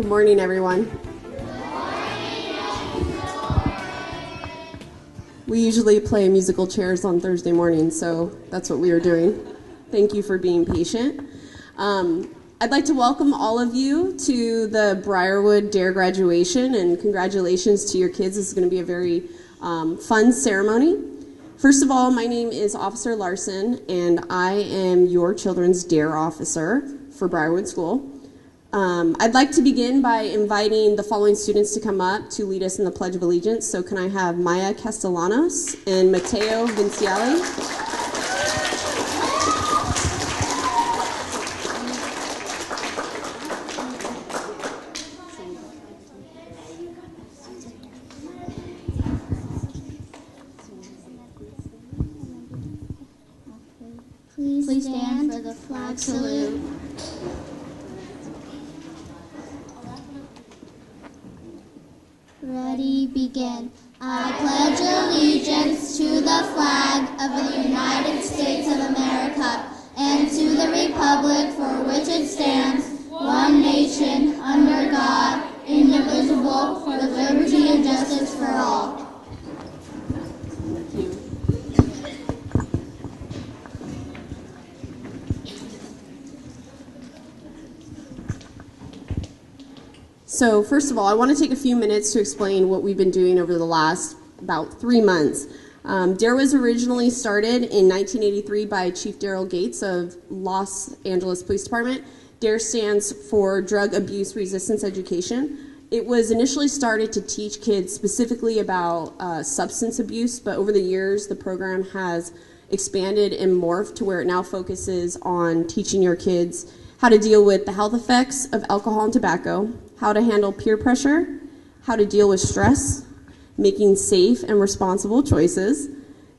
Good morning, everyone. We usually play musical chairs on Thursday mornings, so that's what we are doing. Thank you for being patient. I'd like to welcome all of you to the Briarwood Dare graduation, and congratulations to your kids. This is going to be a very fun ceremony. First of all, my name is Officer Larson, and I am your children's Dare officer for Briarwood School. I'd like to begin by inviting the following students to come up to lead us in the Pledge of Allegiance. So can I have Maya Castellanos and Mateo Vinciali? Please stand for the flag salute. Ready, begin. I pledge allegiance to the flag of the United States of America and to the republic for which it stands, one nation, under God, indivisible, for liberty and justice for all. So first of all, I want to take a few minutes to explain what we've been doing over the last about 3 months. DARE was originally started in 1983 by Chief Daryl Gates of Los Angeles Police Department. DARE stands for Drug Abuse Resistance Education. It was initially started to teach kids specifically about substance abuse, but over the years the program has expanded and morphed to where it now focuses on teaching your kids how to deal with the health effects of alcohol and tobacco, how to handle peer pressure, how to deal with stress, making safe and responsible choices,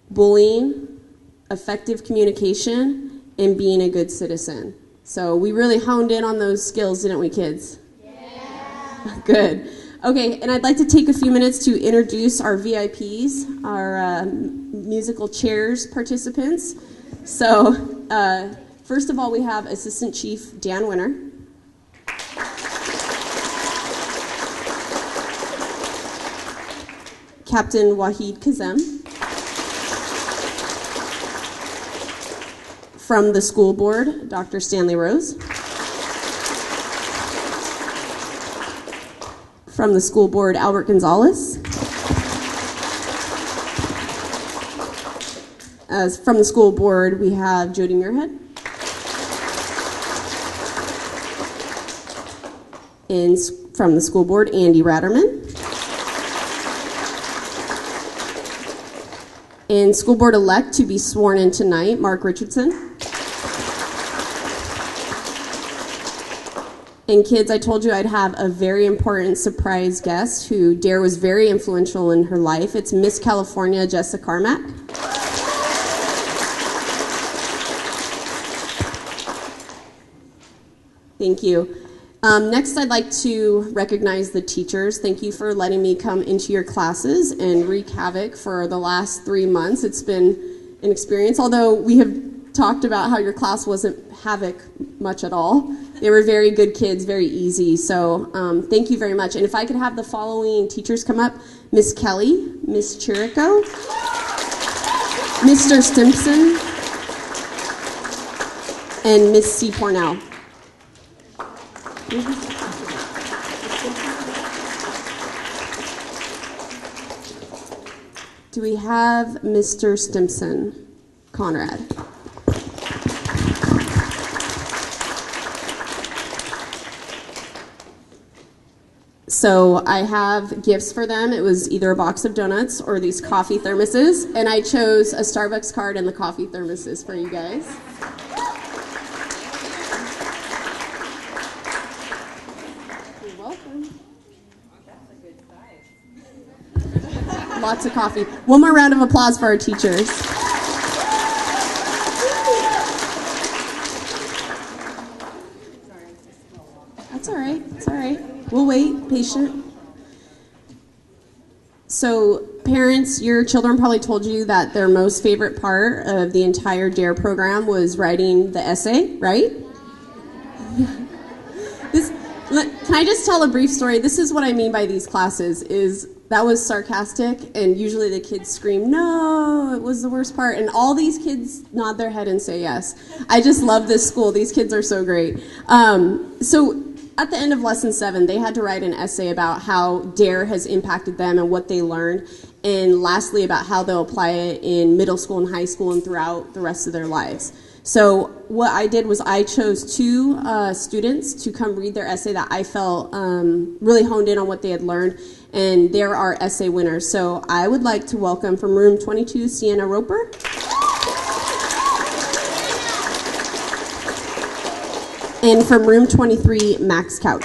bullying, effective communication, and being a good citizen. So we really honed in on those skills, didn't we, kids? Yeah. Good. Okay, and I'd like to take a few minutes to introduce our VIPs, our musical chairs participants. So first of all, we have Assistant Chief Dan Winter. Captain Wahid Kazem. From the school board, Dr. Stanley Rose. From the school board, Albert Gonzalez. From the school board, we have Jody Muirhead. And from the school board, Andy Ratterman. And school board-elect to be sworn in tonight, Mark Richardson. And kids, I told you I'd have a very important surprise guest who DARE was very influential in her life. It's Miss California, Jessica Carmack. Thank you. Next, I'd like to recognize the teachers. Thank you for letting me come into your classes and wreak havoc for the last 3 months. It's been an experience, although we have talked about how your class wasn't havoc much at all. They were very good kids, very easy. So thank you very much. And if I could have the following teachers come up: Miss Kelly, Miss Chirico, Mr. Stimpson, and Miss C. Cornell. Do we have Mr. Stimpson? Conrad. So I have gifts for them. It was either a box of donuts or these coffee thermoses, and I chose a Starbucks card and the coffee thermoses for you guys. Lots of coffee. One more round of applause for our teachers. That's all right. It's all right. We'll wait. Patient. So parents, your children probably told you that their most favorite part of the entire DARE program was writing the essay, right? Can I just tell a brief story? This is what I mean by these classes, is that was sarcastic, and usually the kids scream, no, it was the worst part, and all these kids nod their head and say yes. I just love this school. These kids are so great. So at the end of lesson 7, they had to write an essay about how DARE has impacted them and what they learned, and lastly about how they'll apply it in middle school and high school and throughout the rest of their lives. So what I did was I chose 2 students to come read their essay that I felt really honed in on what they had learned, and they're our essay winners. So I would like to welcome from room 22, Sienna Roper. And from room 23, Max Couch.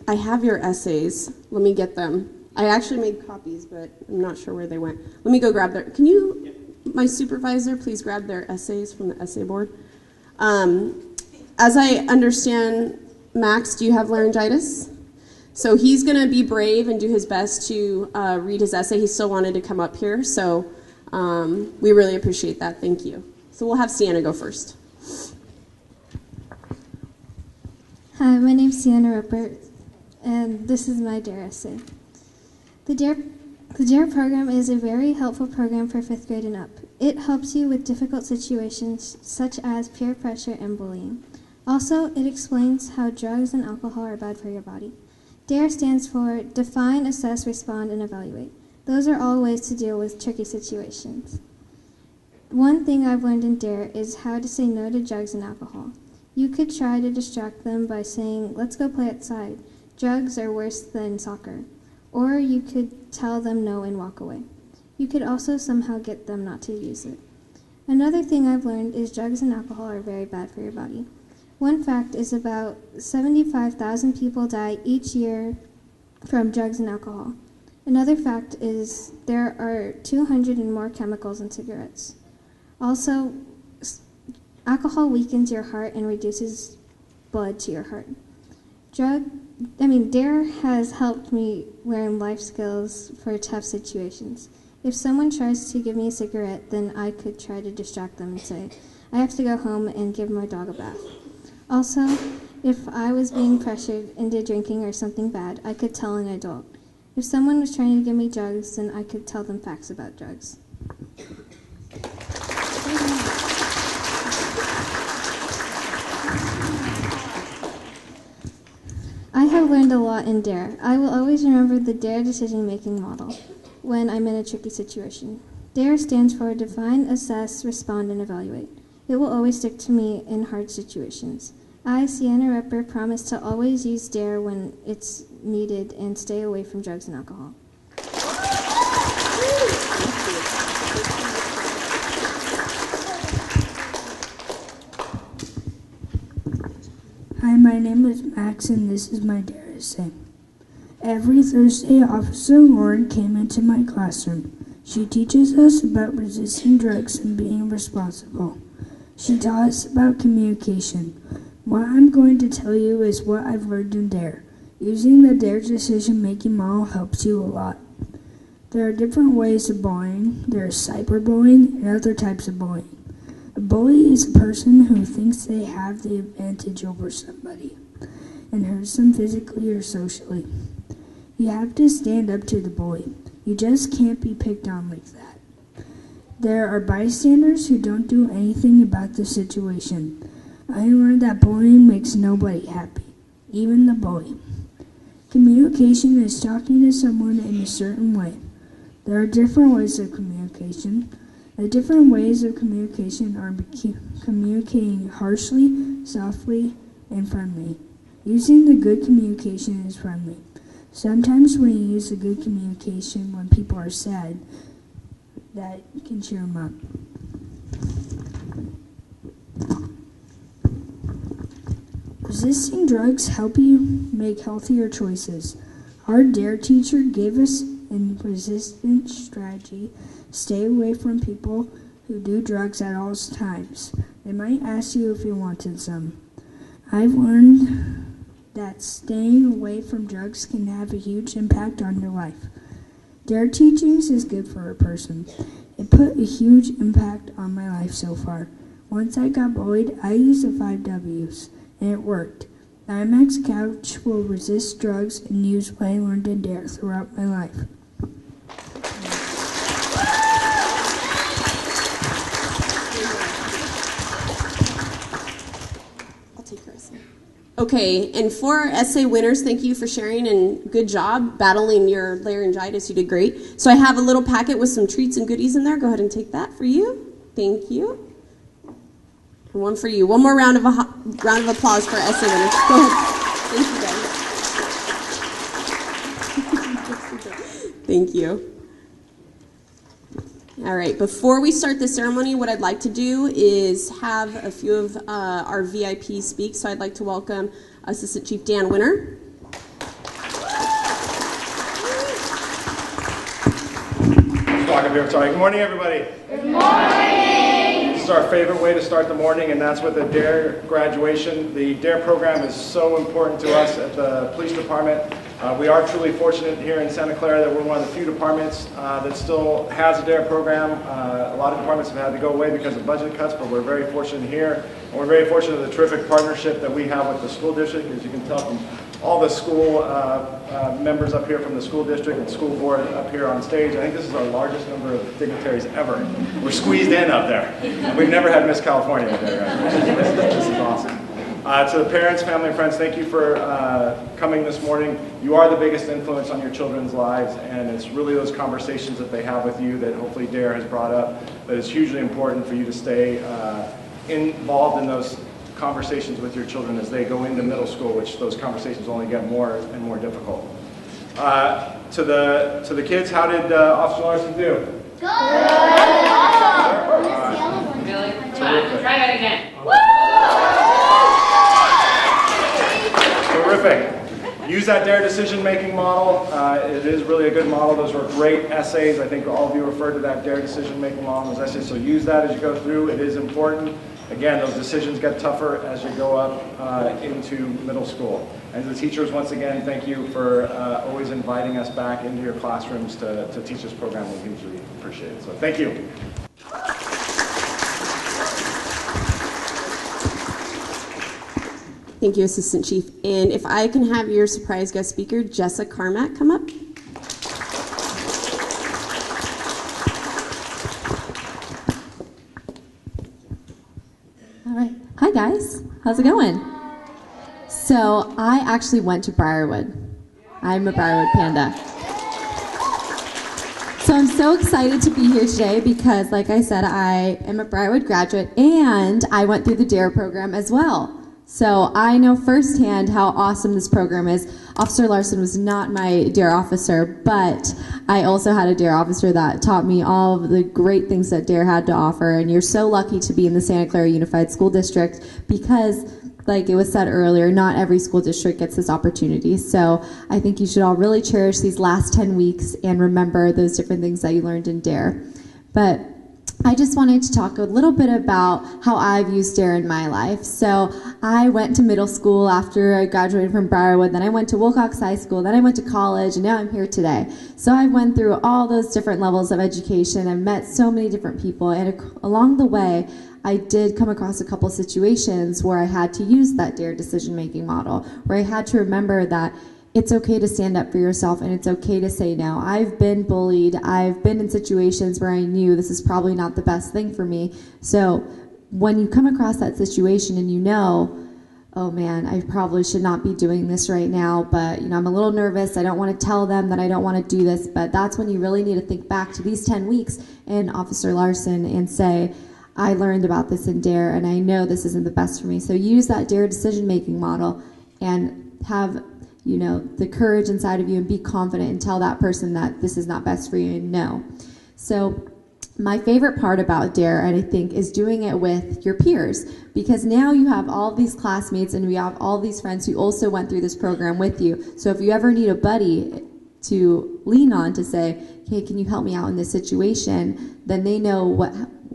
I have your essays. Let me get them. I actually made copies, but I'm not sure where they went. Let me go grab their, can you, my supervisor, please grab their essays from the essay board? As I understand, Max, do you have laryngitis? So he's going to be brave and do his best to read his essay. He still wanted to come up here, so we really appreciate that. Thank you. So we'll have Sienna go first. Hi, my name's Sienna Rupert, and this is my DARE essay. The DARE program is a very helpful program for 5th grade and up. It helps you with difficult situations such as peer pressure and bullying. Also, it explains how drugs and alcohol are bad for your body. DARE stands for Define, Assess, Respond, and Evaluate. Those are all ways to deal with tricky situations. One thing I've learned in DARE is how to say no to drugs and alcohol. You could try to distract them by saying, let's go play outside. Drugs are worse than soccer. Or you could tell them no and walk away. You could also somehow get them not to use it. Another thing I've learned is drugs and alcohol are very bad for your body. One fact is about 75,000 people die each year from drugs and alcohol. Another fact is there are 200 and more chemicals in cigarettes. Also, alcohol weakens your heart and reduces blood to your heart. DARE has helped me learn life skills for tough situations. If someone tries to give me a cigarette, then I could try to distract them and say, I have to go home and give my dog a bath. Also, if I was being pressured into drinking or something bad, I could tell an adult. If someone was trying to give me drugs, then I could tell them facts about drugs. I have learned a lot in DARE. I will always remember the DARE decision-making model when I'm in a tricky situation. DARE stands for Define, Assess, Respond, and Evaluate. It will always stick to me in hard situations. I, Sienna Ripper, promise to always use DARE when it's needed and stay away from drugs and alcohol. Hi, my name is Max, and this is my DARE essay. Every Thursday, Officer Lauren came into my classroom. She teaches us about resisting drugs and being responsible. She taught us about communication. What I'm going to tell you is what I've learned in DARE. Using the DARE decision-making model helps you a lot. There are different ways of bullying. There is cyberbullying and other types of bullying. A bully is a person who thinks they have the advantage over somebody and hurts them physically or socially. You have to stand up to the bully. You just can't be picked on like that. There are bystanders who don't do anything about the situation. I learned that bullying makes nobody happy, even the bully. Communication is talking to someone in a certain way. There are different ways of communication. The different ways of communication are communicating harshly, softly, and friendly. Using the good communication is friendly. Sometimes when you use the good communication when people are sad, that can cheer them up. Resisting drugs help you make healthier choices. Our DARE teacher gave us a resistance strategy. Stay away from people who do drugs at all times. They might ask you if you wanted some. I've learned that staying away from drugs can have a huge impact on your life. DARE teachings is good for a person. It put a huge impact on my life so far. Once I got bullied, I used the 5 W's, and it worked. The IMAX couch will resist drugs and use what I learned in DARE throughout my life. I'll take your essay. Okay, and for our essay winners, thank you for sharing and good job battling your laryngitis. You did great. So I have a little packet with some treats and goodies in there. Go ahead and take that for you. Thank you. And one for you. One more round of applause for essay winners. Go ahead. Thank you, guys. Thank you. All right, before we start the ceremony, what I'd like to do is have a few of our VIP speak. So I'd like to welcome Assistant Chief Dan Winter. Talk up here. Sorry. Good morning, everybody. Good morning. This is our favorite way to start the morning, and that's with a DARE graduation. The DARE program is so important to us at the police department. We are truly fortunate here in Santa Clara that we're one of the few departments that still has a DARE program. A lot of departments have had to go away because of budget cuts, but we're very fortunate here. And we're very fortunate of the terrific partnership that we have with the school district. As you can tell from all the school members up here from the school district and school board up here on stage, I think this is our largest number of dignitaries ever. We're squeezed in up there. We've never had Miss California up there. Right? This is awesome. To the parents, family, and friends, thank you for coming this morning. You are the biggest influence on your children's lives, and it's really those conversations that they have with you that hopefully DARE has brought up that is hugely important for you to stay involved in those conversations with your children as they go into middle school, which those conversations only get more and more difficult. To the kids, how did Officer Larson do? Good. Really? Try that again. Terrific. Use that DARE decision-making model. It is really a good model. Those were great essays. I think all of you referred to that DARE decision-making model as essays, so use that as you go through. It is important. Again, those decisions get tougher as you go up into middle school. And to the teachers, once again, thank you for always inviting us back into your classrooms to teach this program. We hugely appreciate it. So thank you. Thank you, Assistant Chief. And if I can have your surprise guest speaker, Jessa Carmack, come up. All right. Hi, guys. How's it going? So I actually went to Briarwood. I'm a Briarwood panda. So I'm so excited to be here today because, like I said, I am a Briarwood graduate and I went through the DARE program as well. So I know firsthand how awesome this program is. Officer Larson was not my DARE officer, but I also had a DARE officer that taught me all of the great things that DARE had to offer. And you're so lucky to be in the Santa Clara Unified School District because, like it was said earlier, not every school district gets this opportunity. So I think you should all really cherish these last 10 weeks and remember those different things that you learned in DARE. But I just wanted to talk a little bit about how I've used DARE in my life. So I went to middle school after I graduated from Briarwood, then I went to Wilcox High School, then I went to college, and now I'm here today. So I went through all those different levels of education. I've met so many different people, and along the way, I did come across a couple situations where I had to use that DARE decision-making model, where I had to remember that it's okay to stand up for yourself and it's okay to say no. I've been bullied. I've been in situations where I knew this is probably not the best thing for me. So when you come across that situation and you know, oh man, I probably should not be doing this right now, but I'm a little nervous. I don't want to tell them that I don't want to do this, but that's when you really need to think back to these 10 weeks and Officer Larson and say, I learned about this in DARE and I know this isn't the best for me. So use that DARE decision-making model and have the courage inside of you and be confident and tell that person that this is not best for you and no. So my favorite part about DARE, and I think, is doing it with your peers, because now you have all these classmates and we have all these friends who also went through this program with you. So if you ever need a buddy to lean on to say, hey, can you help me out in this situation, then they know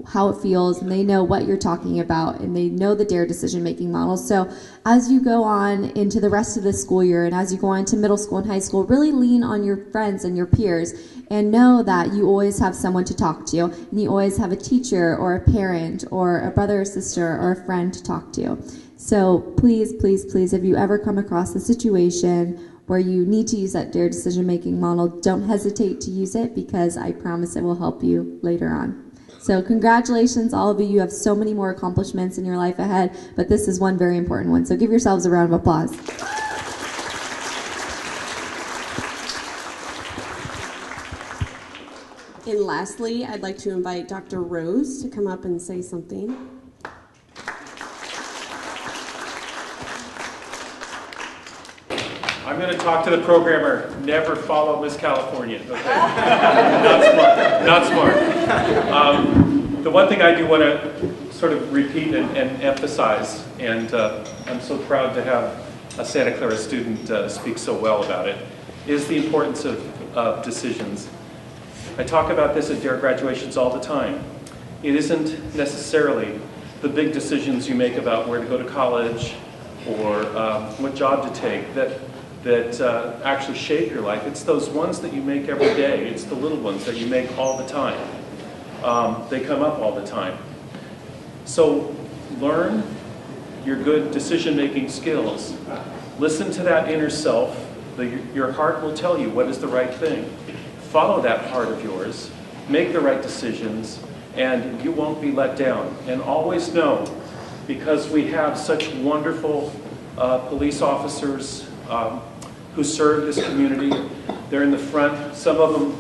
how it feels, and they know what you're talking about, and they know the DARE decision-making model. So as you go on into the rest of the school year, and as you go on to middle school and high school, really lean on your friends and your peers, and know that you always have someone to talk to, and you always have a teacher or a parent or a brother or sister or a friend to talk to. So please, please, please, if you ever come across a situation where you need to use that DARE decision-making model, don't hesitate to use it, because I promise it will help you later on. So congratulations, all of you. You have so many more accomplishments in your life ahead, but this is one very important one. So give yourselves a round of applause. And lastly, I'd like to invite Dr. Rose to come up and say something. I'm going to talk to the programmer. Never follow Miss California. Okay? Not smart. The one thing I do want to sort of repeat and emphasize, and I'm so proud to have a Santa Clara student speak so well about it, is the importance of decisions. I talk about this at DARE graduations all the time. It isn't necessarily the big decisions you make about where to go to college or what job to take that actually shape your life. It's those ones that you make every day. It's the little ones that you make all the time. They come up all the time. So learn your good decision-making skills. Listen to that inner self. Your heart will tell you what is the right thing. Follow that heart of yours. Make the right decisions, and you won't be let down. And always know, because we have such wonderful police officers who serve this community. They're in the front. Some of them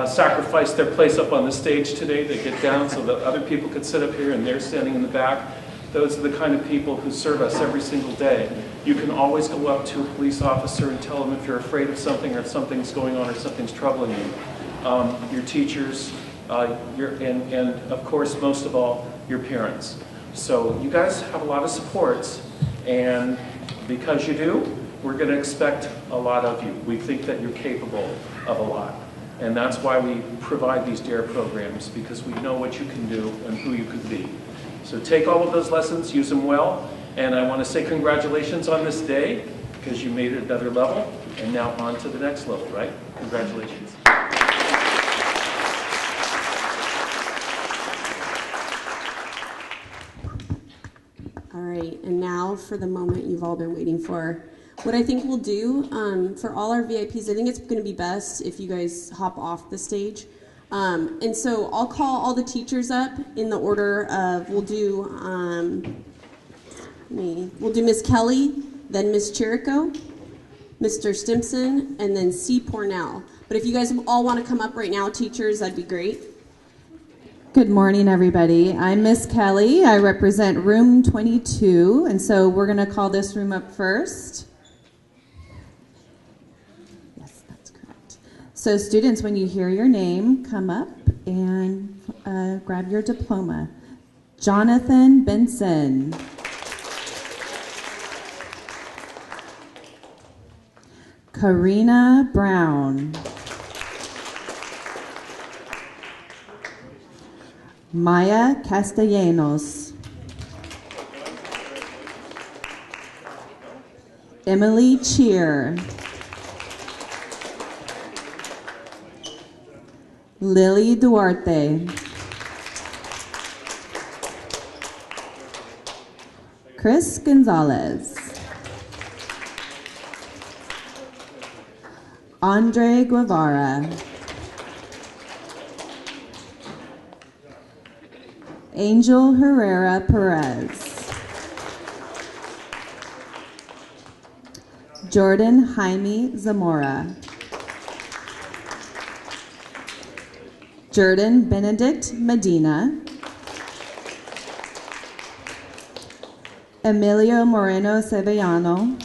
sacrificed their place up on the stage today to get down so that other people could sit up here, and they're standing in the back. Those are the kind of people who serve us every single day. You can always go up to a police officer and tell them if you're afraid of something or if something's going on or something's troubling you. Your teachers, and of course, most of all, your parents. So you guys have a lot of supports, and because you do, we're going to expect a lot of you. We think that you're capable of a lot. And that's why we provide these DARE programs, because we know what you can do and who you could be. So take all of those lessons, use them well, and I want to say congratulations on this day, because you made it another level, and now on to the next level, right? Congratulations. All right, and now for the moment you've all been waiting for. What I think we'll do for all our VIPs, I think it's going to be best if you guys hop off the stage. And so I'll call all the teachers up in the order of, we'll do Miss Kelly, then Miss Chirico, Mr. Stimson, and then C. Pornell. But if you guys all want to come up right now, teachers, that'd be great. Good morning, everybody. I'm Miss Kelly. I represent room 22, and so we're going to call this room up first. Yes, that's correct. So students, when you hear your name, come up and grab your diploma. Jonathan Benson. Karina Brown. Maya Castellanos. Emily Cheer. Lily Duarte. Chris Gonzalez. Andre Guevara. Angel Herrera Perez. Jordan Jaime Zamora. Jordan Benedict Medina. Emilio Moreno Sevillano.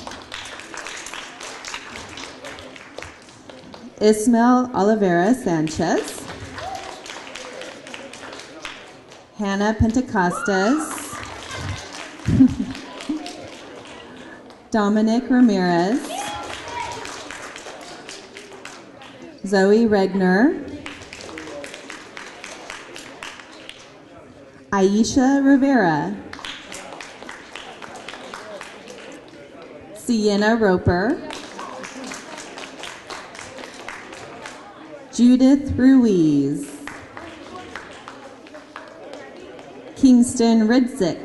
Ismael Oliveira Sanchez. Hannah Pentecostes. Dominic Ramirez. Zoe Regner. Aisha Rivera, Sienna Roper, Judith Ruiz, Kingston Ridzik,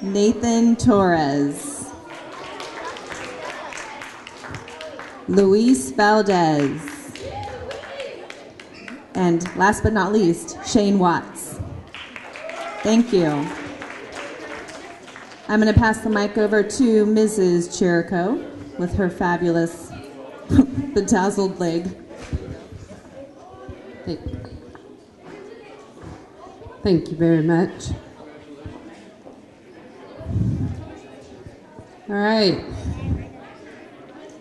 Nathan Torres, Luis Valdez, and last but not least, Shane Watts. Thank you. I'm going to pass the mic over to Mrs. Chirico with her fabulous bedazzled leg. Thank you very much. All right.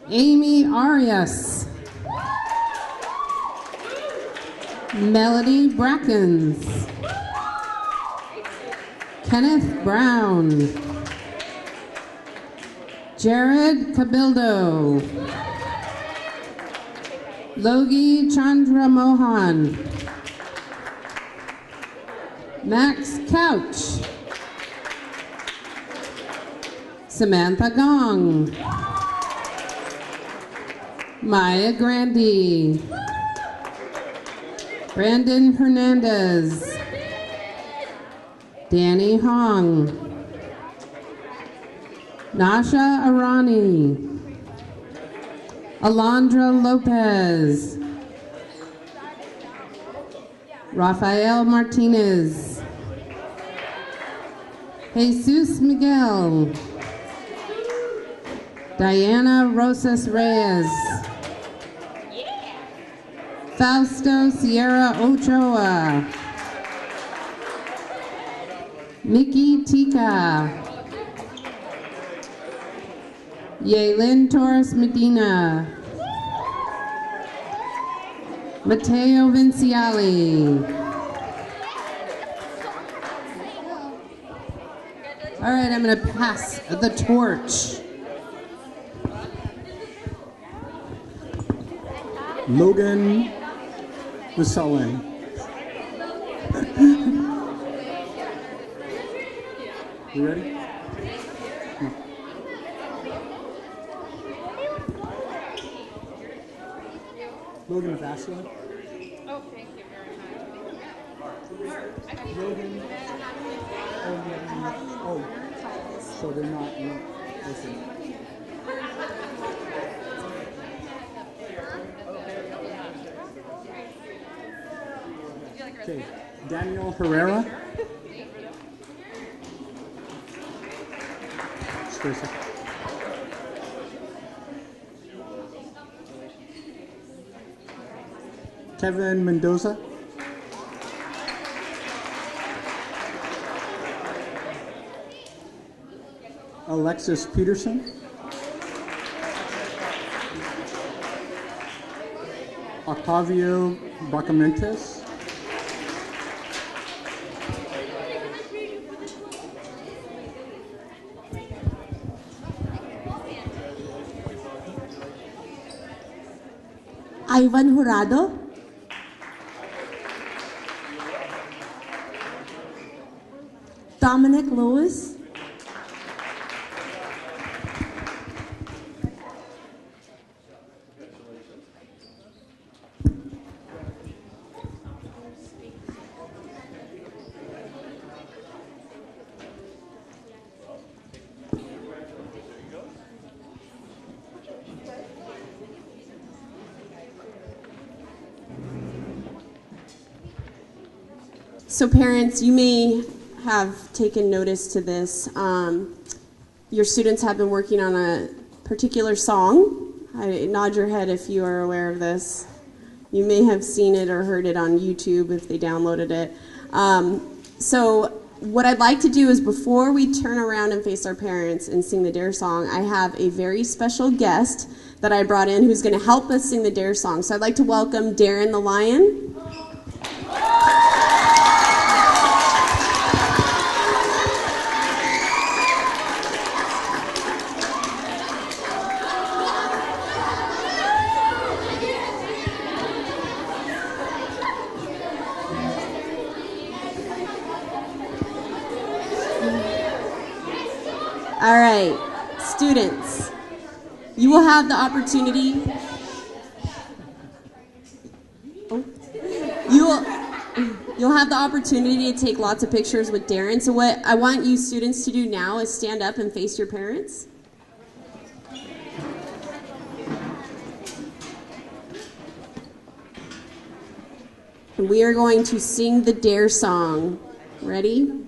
Amy Arias. Melody Brackens. Kenneth Brown. Jared Cabildo. Logi Chandra Mohan. Max Couch. Samantha Gong. Maya Grandy. Brandon Hernandez. Danny Hong. Nasha Arani. Alondra Lopez. Rafael Martinez. Jesus Miguel. Diana Rosas Reyes. Fausto Sierra Ochoa. Nikki Tika. Yaelin Torres Medina. Mateo Vinciali. All right, I'm going to pass the torch. Logan Vaselin. You ready? No. Logan Vaselin. Oh, thank you very much. Logan. Oh, so they're not. Listen. Okay, Daniel Herrera. Just for a second. Kevin Mendoza. Alexis Peterson. Octavio Bracamentes. Ivan Jurado. Dominic Lewis. So parents, you may have taken notice to this. Your students have been working on a particular song. Nod your head if you are aware of this. You may have seen it or heard it on YouTube if they downloaded it. So what I'd like to do is before we turn around and face our parents and sing the DARE song, I have a very special guest that I brought in who's going to help us sing the DARE song. So I'd like to welcome Darren the Lion. All right, students, you will have the opportunity. You'll have the opportunity to take lots of pictures with Darren. So what I want you students to do now is stand up and face your parents. And we are going to sing the Dare song. Ready?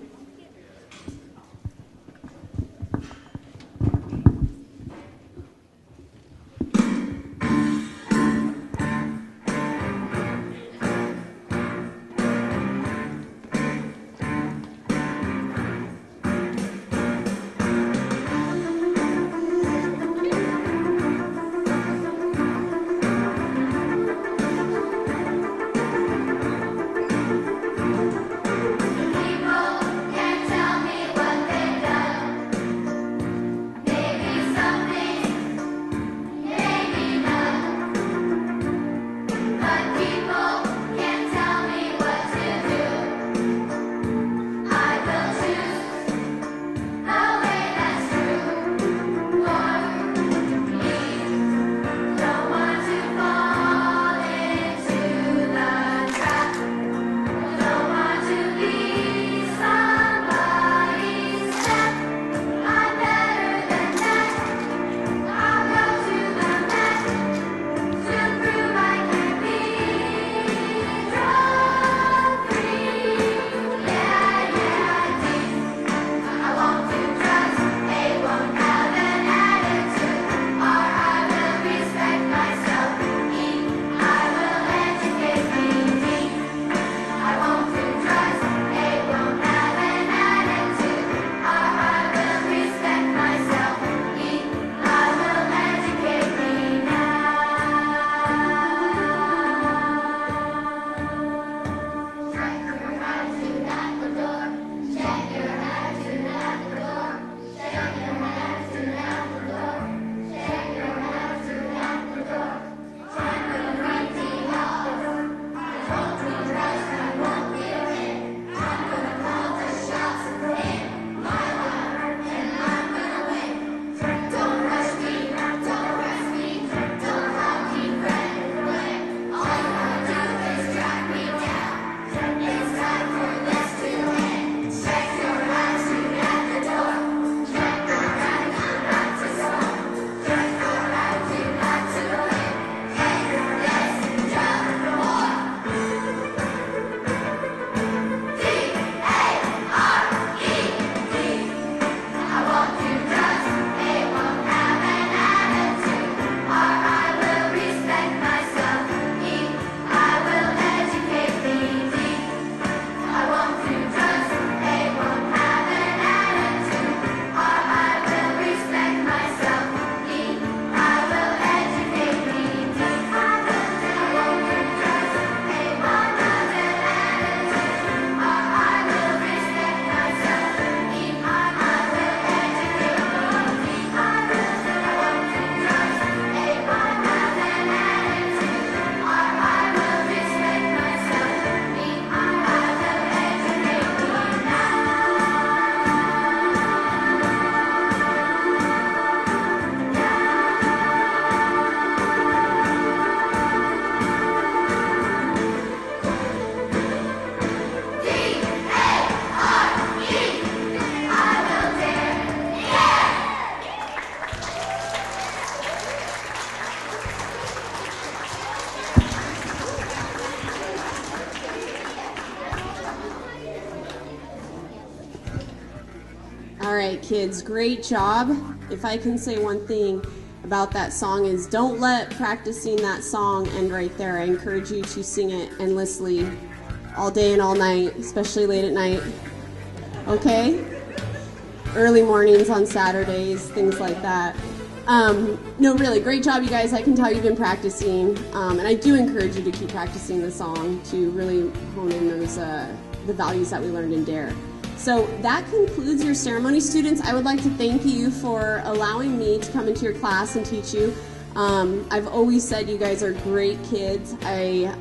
All right, kids, great job. If I can say one thing about that song is don't let practicing that song end right there. I encourage you to sing it endlessly all day and all night, especially late at night. Okay? Early mornings on Saturdays, things like that. No, really, great job, you guys. I can tell you've been practicing, and I do encourage you to keep practicing the song to really hone in those the values that we learned in DARE. So that concludes your ceremony, students. I would like to thank you for allowing me to come into your class and teach you. I've always said you guys are great kids. I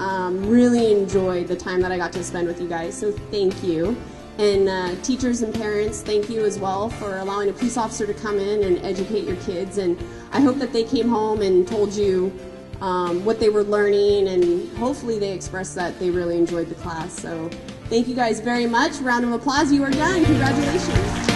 really enjoyed the time that I got to spend with you guys, so thank you. And teachers and parents, thank you as well for allowing a police officer to come in and educate your kids. And I hope that they came home and told you what they were learning, and hopefully they expressed that they really enjoyed the class. So thank you guys very much. Round of applause. You are done. Congratulations.